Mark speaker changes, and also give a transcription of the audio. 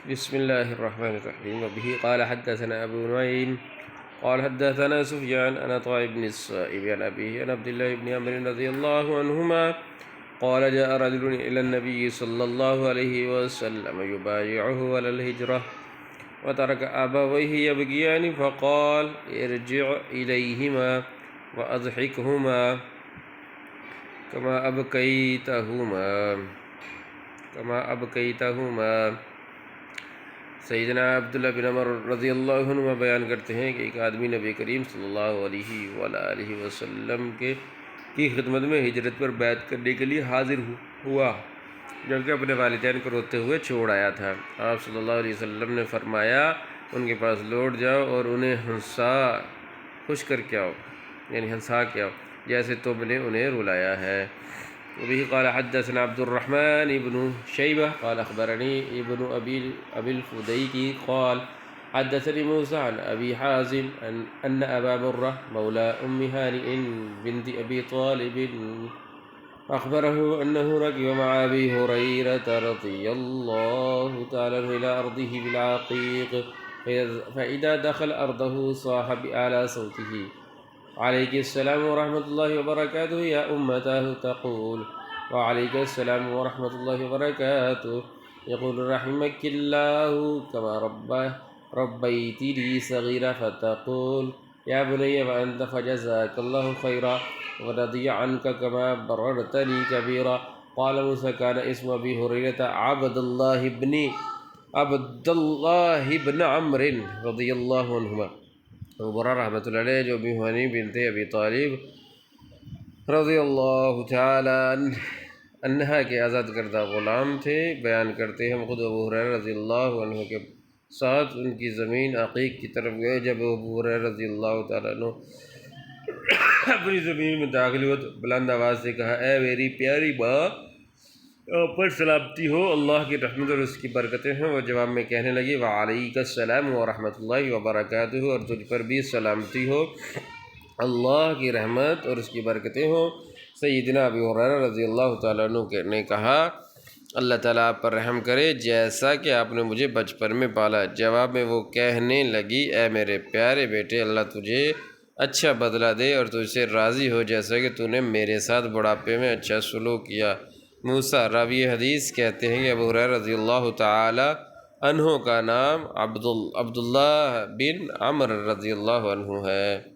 Speaker 1: بسم الله الرحمن الرحيم. وبه قال حدثنا أبو نعيم قال حدثنا سفيان عن عطاء بن السائب عن أبيه عن عبد الله بن عمرو رضي الله عنهما قال جاء رجل إلى النبي صلى الله عليه وسلم يبايعه على الهجرة وترك أبويه يبكيان فقال ارجع إليهما وأضحكهما كما أبكيتهما. سیدنا عبداللہ بن عمر رضی اللہ عنہ بیان کرتے ہیں کہ ایک آدمی نبی کریم صلی اللہ علیہ وآلہ وسلم کی خدمت میں ہجرت پر بیعت کرنے کے لیے حاضر ہوا، جبکہ اپنے والدین کو روتے ہوئے چھوڑ آیا تھا۔ آپ صلی اللہ علیہ وسلم نے فرمایا ان کے پاس لوٹ جاؤ اور انہیں خوش کر کے آؤ، یعنی ہنسا کے آؤ جیسے تم نے انہیں رلایا ہے۔ وبه قال حدثنا عبد الرحمن بن شيبة قال أخبرني ابن أبي الفديك قال حدثني موسى عن أبي حازم أن أبا مرة مولى أم هانئ بنت أبي طالب أخبره أنه ركب مع أبي هريرة رضي الله تعالى إلى أرضه بالعقيق، فإذا دخل أرضه صاح بأعلى صوته عليك السلام ورحمة الله وبركاته يا أمته، تقول وعليك السلام ورحمة الله وبركاته يقول رحمك الله كما ربيتني صغيرا، فتقول يا بني وأنت فجزاك الله خيرا ورضي عنك كما بررتني كبيرا۔ قال موسى كان اسم أبي هريرة عبد الله بن عمرو رضي الله عنهما۔ ابو برہ رحمۃ اللہ علیہ جو ابی ہانی بنت ابی طالب رضی اللہ تعالی عنہا کے آزاد کردہ غلام تھے، بیان کرتے ہیں خود ابو ہریرہ رضی اللہ عنہ کے ساتھ ان کی زمین عقیق کی طرف گئے۔ جب ابو ہریرہ رضی اللہ تعالیٰ عنہ اپنی زمین میں داخل ہوئے تو بلند آواز سے کہا اے میری پیاری ماں، پر سلامتی ہو، اللہ کی رحمت اور اس کی برکتیں ہیں۔ وہ جواب میں کہنے لگی وعلیک السلام ورحمۃ اللہ وبرکاتہ، اور تجھ پر بھی سلامتی ہو، اللہ کی رحمت اور اس کی برکتیں ہوں۔ سیدنا ابی ہریرہ رضی اللہ تعالیٰ عنہ نے کہا اللہ تعالیٰ آپ پر رحم کرے جیسا کہ آپ نے مجھے بچپن میں پالا۔ جواب میں وہ کہنے لگی اے میرے پیارے بیٹے، اللہ تجھے اچھا بدلہ دے اور تجھ سے راضی ہو جیسا کہ تو نے میرے ساتھ بڑھاپے میں اچھا سلوک کیا۔ موسیٰ راوی حدیث کہتے ہیں کہ ابو ہریرہ رضی اللہ تعالی عنہ کا نام عبداللہ بن عمر رضی اللہ عنہ ہے۔